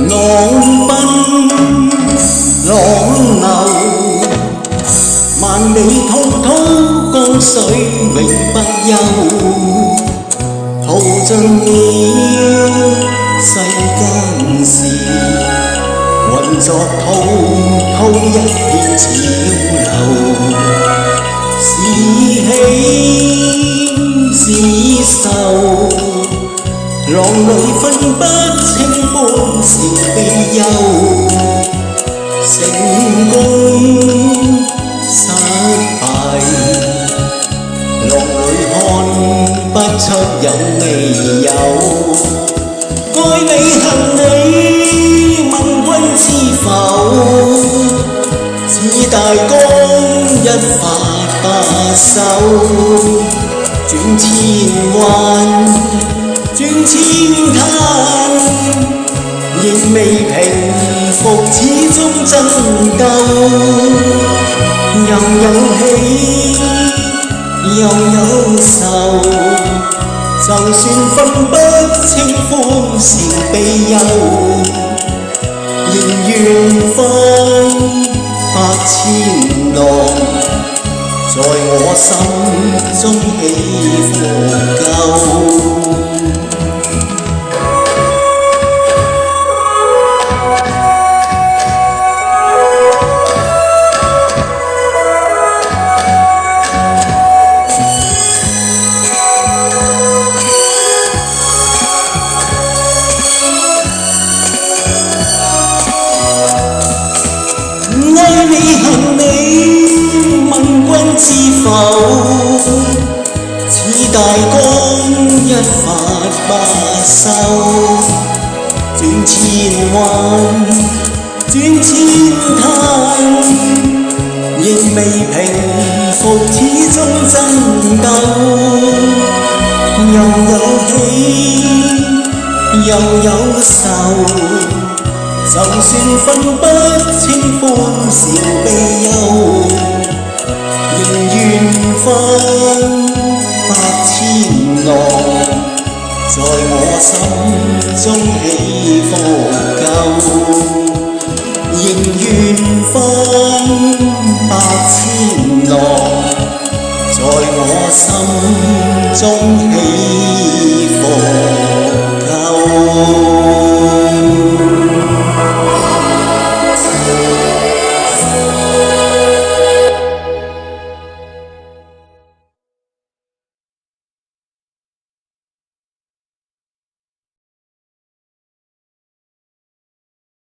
浪奔浪流，萬里滔滔江水永不休。淘盡了世間事，混作滔滔一片潮流。是喜是愁，浪裏分不清歡笑悲憂。成功失敗，浪裏看不出有未有。愛你恨你，問君知否？似大江一發不收，轉千彎，轉千灘，仍未平復，始終爭鬥。又有喜，又有愁，就算分不清歡笑悲憂，仍願翻百千浪，在我心中起伏夠。愛你恨你，問君知否？似大江一發不收，轉千彎，轉千灘，仍未平復，始終爭鬥。又有喜，又有愁，就算分不清歡笑悲憂，仍願翻百千浪，在我心中起伏夠。仍願翻百千浪，在我心中起